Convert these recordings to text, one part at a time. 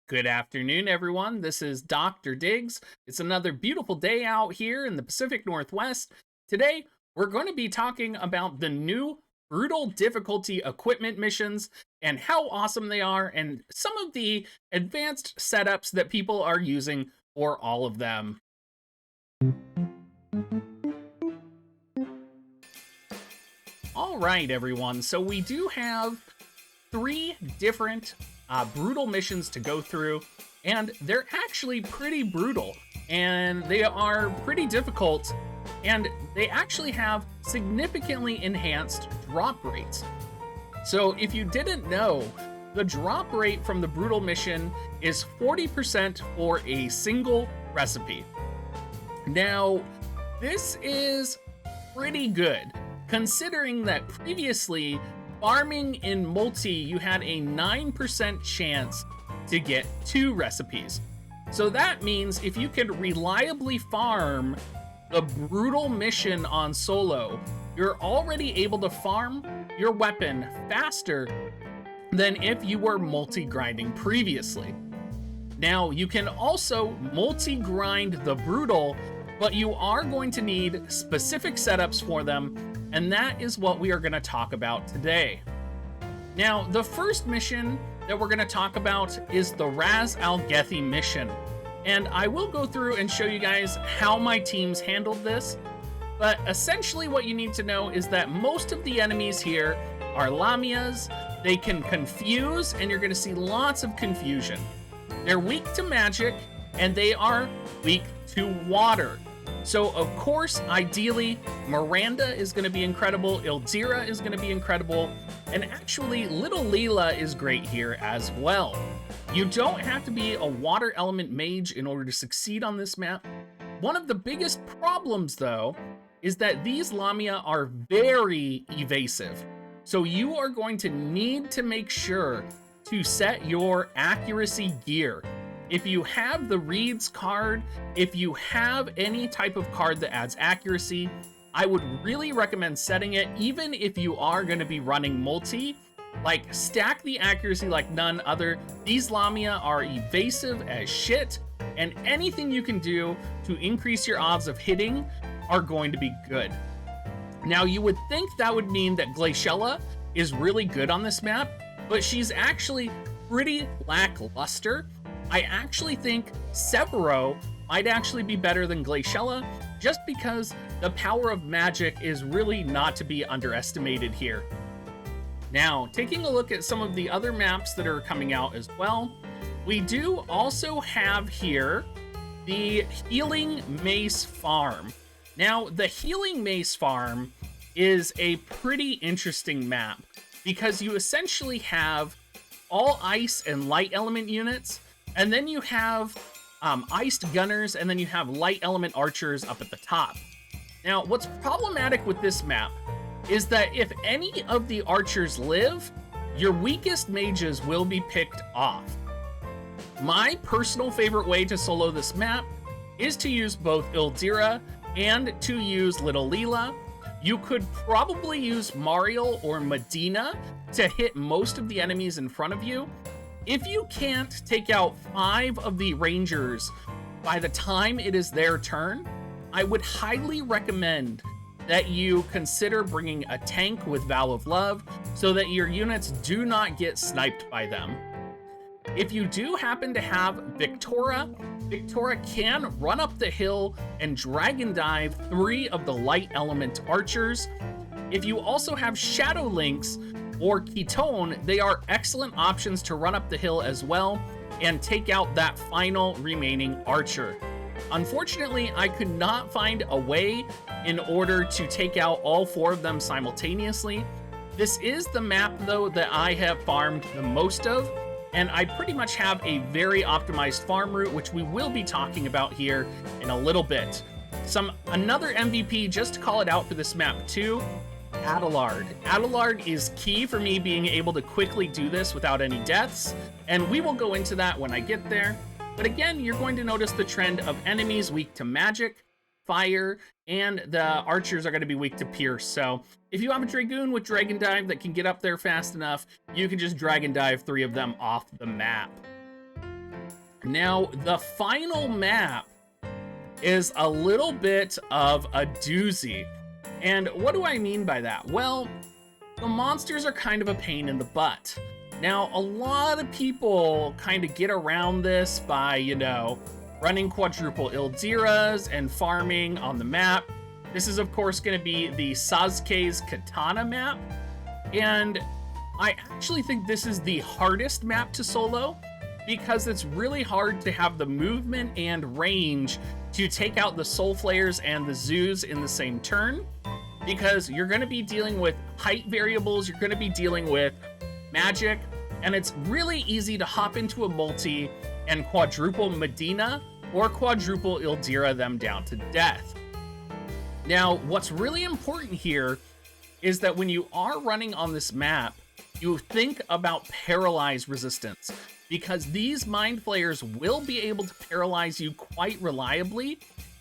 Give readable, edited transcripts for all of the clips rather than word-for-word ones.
Good afternoon, everyone. This is Dr. Diggs. It's another beautiful day out here in the Pacific Northwest. Today, we're going to be talking about the new brutal difficulty equipment missions and how awesome they are, and some of the advanced setups that people are using for all of them. All right, everyone. So we do have three different brutal missions to go through, and they're actually pretty brutal, and they are pretty difficult, and they actually have significantly enhanced drop rates. So if you didn't know, the drop rate from the brutal mission is 40% for a single recipe. Now, this is pretty good, considering that previously, farming in multi, you had a 9% chance to get 2 recipes. So that means if you could reliably farm the brutal mission on solo, you're already able to farm your weapon faster than if you were multi-grinding previously. Now, you can also multi-grind the brutal, but you are going to need specific setups for them, and that is what we are going to talk about today. Now, the first mission that we're going to talk about is the Raz Algethi Mission, and I will go through and show you guys how my teams handled this, but essentially what you need to know is that most of the enemies here are Lamias. They can confuse, and you're going to see lots of confusion. They're weak to magic, and they are weak to water. So, of course, ideally, Miranda is going to be incredible, Ildira is going to be incredible, and actually, Little Leela is great here as well. You don't have to be a water element mage in order to succeed on this map. One of the biggest problems, though, is that these Lamia are very evasive. So you are going to need to make sure to set your accuracy gear. If you have the Reeds card, if you have any type of card that adds accuracy, I would really recommend setting it, even if you are going to be running multi. Like, stack the accuracy like none other. These Lamia are evasive as shit, and anything you can do to increase your odds of hitting are going to be good. Now, you would think that would mean that Glaciella is really good on this map, but she's actually pretty lackluster. I actually think Severo might actually be better than Glaciella, just because the power of magic is really not to be underestimated here. Now, taking a look at some of the other maps that are coming out as well, we do also have here the Healing Mace Farm. Now, the Healing Mace Farm is a pretty interesting map because you essentially have all ice and light element units, and then you have iced gunners, and then you have light element archers up at the top. Now, what's problematic with this map is that if any of the archers live, your weakest mages will be picked off. My personal favorite way to solo this map is to use both Ildira and to use Little Leela. You could probably use Mariel or Medina to hit most of the enemies in front of you. If you can't take out 5 of the rangers by the time it is their turn, I would highly recommend that you consider bringing a tank with Vow of Love so that your units do not get sniped by them. If you do happen to have Victoria can run up the hill and dragon dive 3 of the light element archers. If you also have Shadow Lynx or Ketone, they are excellent options to run up the hill as well and take out that final remaining archer. Unfortunately, I could not find a way in order to take out all 4 of them simultaneously. This is the map, though, that I have farmed the most of, and I pretty much have a very optimized farm route, which we will be talking about here in a little bit. Another MVP, just to call it out for this map too, Adelard. Adelard is key for me being able to quickly do this without any deaths, and we will go into that when I get there. But again, you're going to notice the trend of enemies weak to magic, fire, and the archers are going to be weak to pierce. So if you have a Dragoon with Dragon Dive that can get up there fast enough, you can just Dragon Dive 3 of them off the map. Now, the final map is a little bit of a doozy. And what do I mean by that? Well, the monsters are kind of a pain in the butt. Now, a lot of people kind of get around this by, running quadruple Ildiras and farming on the map. This is, of course, going to be the Sasuke's Katana map. And I actually think this is the hardest map to solo because it's really hard to have the movement and range to take out the Soul Flayers and the Zoos in the same turn, because you're going to be dealing with height variables, you're going to be dealing with magic, and it's really easy to hop into a multi and quadruple Medina or quadruple Ildira them down to death. Now, what's really important here is that when you are running on this map, you think about paralyze resistance, because these Mind Flayers will be able to paralyze you quite reliably,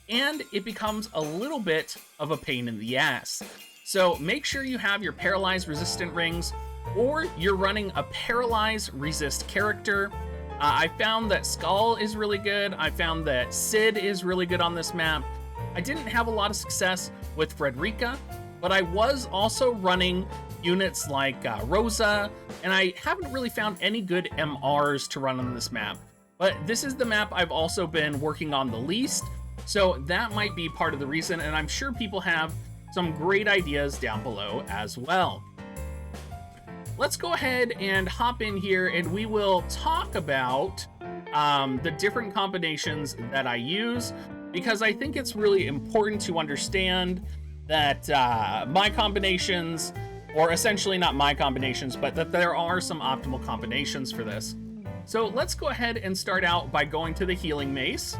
and it becomes a little bit of a pain in the ass. So make sure you have your paralyze resistant rings, or you're running a paralyze resist character. I found that Skull is really good. I found that Sid is really good on this map. I didn't have a lot of success with Frederica, but I was also running units like Rosa, and I haven't really found any good MRs to run on this map. But this is the map I've also been working on the least, so that might be part of the reason, and I'm sure people have some great ideas down below as well. Let's go ahead and hop in here, and we will talk about the different combinations that I use, because I think it's really important to understand that my combinations, or essentially not my combinations, but that there are some optimal combinations for this. So let's go ahead and start out by going to the healing mace.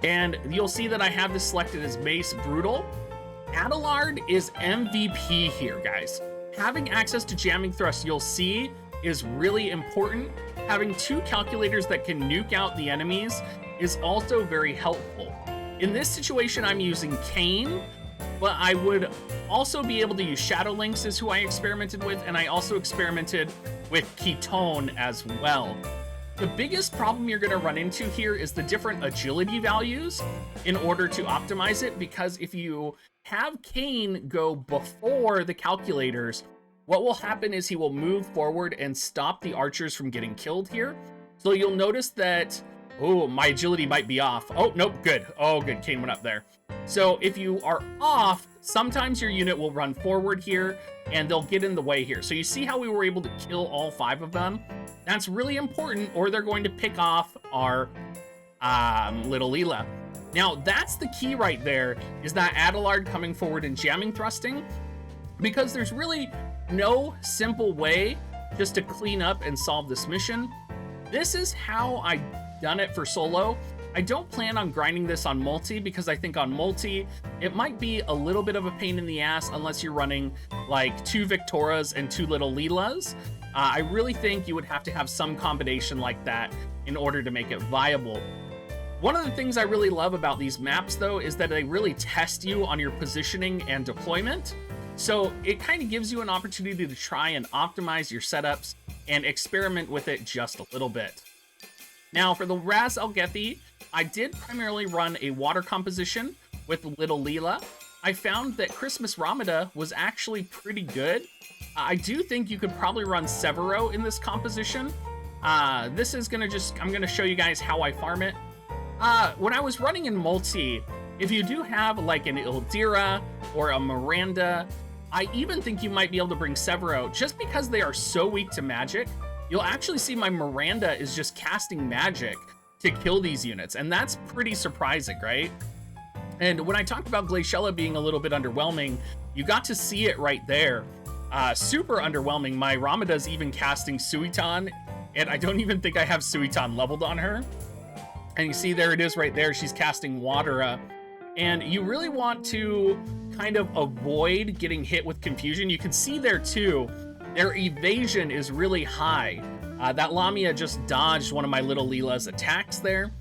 And you'll see that I have this selected as Mace Brutal. Adelard is MVP here, guys. Having access to jamming thrust, you'll see, is really important. Having two calculators that can nuke out the enemies is also very helpful. In this situation, I'm using Kane, but I would also be able to use Shadow Lynx is who I experimented with, and I also experimented with Ketone as well. The biggest problem you're going to run into here is the different agility values in order to optimize it, because if you have Kane go before the calculators, what will happen is he will move forward and stop the archers from getting killed here. So you'll notice that, oh, my agility might be off. Oh, nope, good. Oh, good, Kane went up there. So if you are off, sometimes your unit will run forward here and they'll get in the way here. So you see how we were able to kill all 5 of them? That's really important, or they're going to pick off our little Leela. Now, that's the key right there, is that Adelard coming forward and jamming thrusting, because there's really no simple way just to clean up and solve this mission. This is how I've done it for solo. I don't plan on grinding this on multi, because I think on multi, it might be a little bit of a pain in the ass unless you're running like 2 Victoras and 2 little Leelas. I really think you would have to have some combination like that in order to make it viable. One of the things I really love about these maps, though, is that they really test you on your positioning and deployment. So it kind of gives you an opportunity to try and optimize your setups and experiment with it just a little bit. Now, for the Raz Algethi, I did primarily run a water composition with Little Leela. I found that Christmas Ramada was actually pretty good. I do think you could probably run Severo in this composition. This is gonna I'm gonna show you guys how I farm it. When I was running in multi, if you do have like an Ildira or a Miranda, I even think you might be able to bring Severo, just because they are so weak to magic. You'll actually see my Miranda is just casting magic to kill these units, and that's pretty surprising, right? And when I talked about Glaciella being a little bit underwhelming, you got to see it right there. Super underwhelming. My Ramada's even casting Suiton, and I don't even think I have Suiton leveled on her. And you see there it is right there, she's casting Watera. And you really want to kind of avoid getting hit with confusion. You can see there too, their evasion is really high. That Lamia just dodged one of my little Leela's attacks there.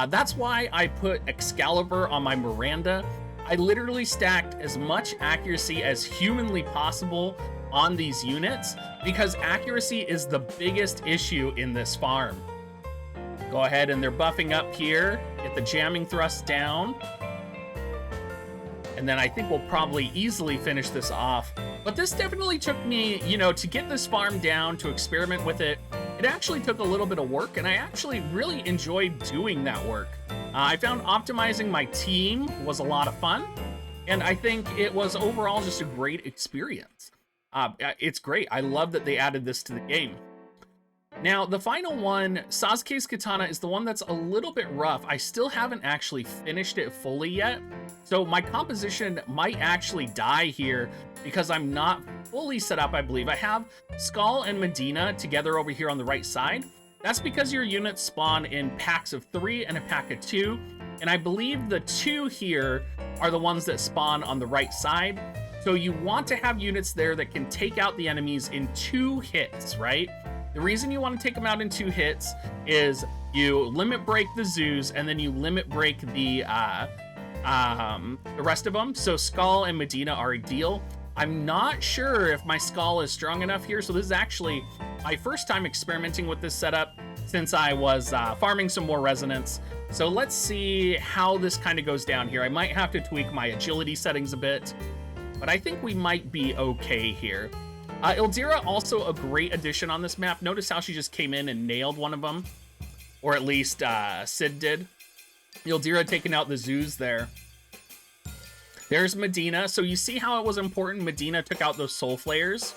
That's why I put Excalibur on my Miranda. I literally stacked as much accuracy as humanly possible on these units, because accuracy is the biggest issue in this farm. Go ahead, and they're buffing up here. Get the jamming thrust down. And then I think we'll probably easily finish this off. But this definitely took me, you know, to get this farm down, to experiment with it. It actually took a little bit of work, and I actually really enjoyed doing that work. I found optimizing my team was a lot of fun, and I think it was overall just a great experience. It's great. I love that they added this to the game. Now, the final one, Sasuke's Katana, is the one that's a little bit rough. I still haven't actually finished it fully yet, so my composition might actually die here because I'm not fully set up, I believe. I have Skull and Medina together over here on the right side. That's because your units spawn in packs of 3 and a pack of 2, and I believe the 2 here are the ones that spawn on the right side. So you want to have units there that can take out the enemies in 2 hits, right? The reason you want to take them out in 2 hits is you limit break the zoos, and then you limit break the rest of them. So Skull and Medina are ideal. I'm not sure if my Skull is strong enough here, so this is actually my first time experimenting with this setup since I was farming some more resonance. So let's see how this kind of goes down here. I might have to tweak my agility settings a bit, but I think we might be okay here. Ildira, also a great addition on this map. Notice how she just came in and nailed one of them, or at least Sid did. Ildira taking out the zoos there. There's Medina. So you see how it was important Medina took out those soul flayers,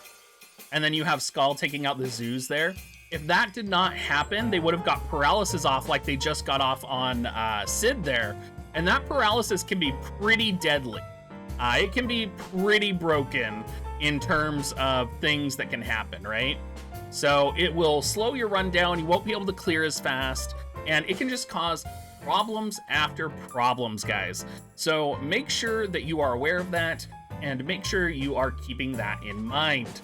and then you have Skull taking out the zoos there. If that did not happen, they would have got paralysis off like they just got off on Sid there, and that paralysis can be pretty deadly. It can be pretty broken in terms of things that can happen, right? So it will slow your run down, you won't be able to clear as fast, and it can just cause problems after problems, guys. So make sure that you are aware of that, and make sure you are keeping that in mind.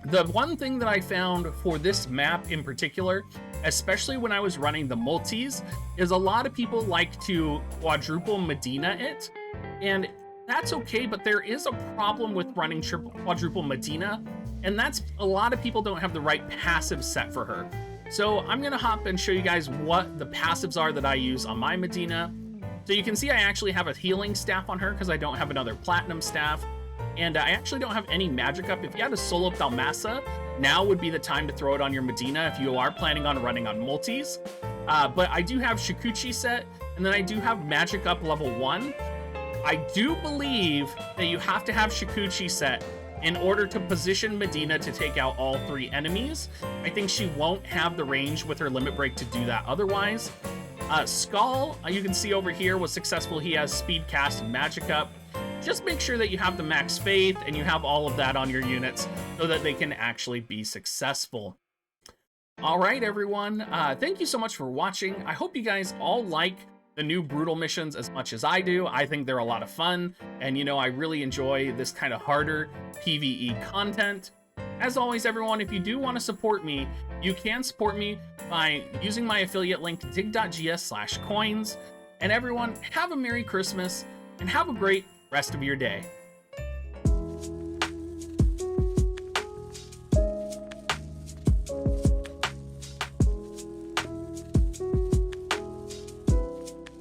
The one thing that I found for this map in particular, especially when I was running the multis, is a lot of people like to quadruple Medina it, and that's okay, but there is a problem with running quadruple Medina, and that's a lot of people don't have the right passive set for her. So I'm gonna hop and show you guys what the passives are that I use on my Medina. So you can see I actually have a healing staff on her because I don't have another platinum staff, and I actually don't have any magic up. If you had a solo Thalmasa, now would be the time to throw it on your Medina if you are planning on running on multis. But I do have Shikuchi set, and then I do have magic up level 1. I do believe that you have to have Shikuchi set in order to position Medina to take out all 3 enemies. I think she won't have the range with her limit break to do that otherwise. Skull, you can see over here, was successful. He has speed cast and magic up. Just make sure that you have the max faith and you have all of that on your units so that they can actually be successful. All right, everyone. Thank you so much for watching. I hope you guys all like the new brutal missions as much as I do. I think they're a lot of fun, and you know, I really enjoy this kind of harder PvE content. As always, everyone, if you do want to support me, you can support me by using my affiliate link, dig.gs/coins. And everyone, have a Merry Christmas and have a great rest of your day.